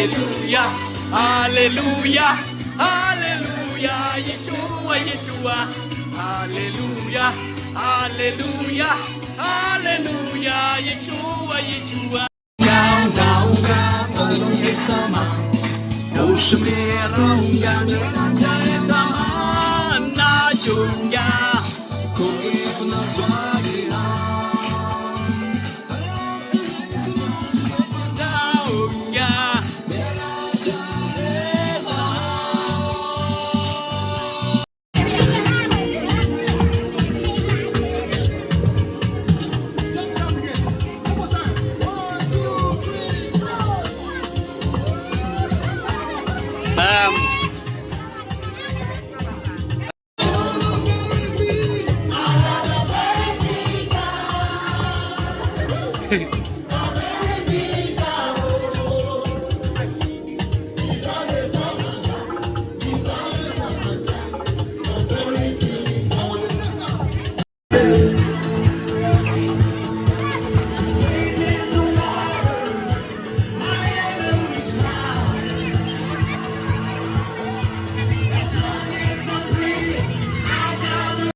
Hallelujah, Hallelujah, Hallelujah, Yeshua, Yeshua, Hallelujah, Hallelujah, Hallelujah, Yeshua, Yeshua. 高高的龙天色嘛，都是别人家别人家的答案那重要，可以不能说的啊。Bam.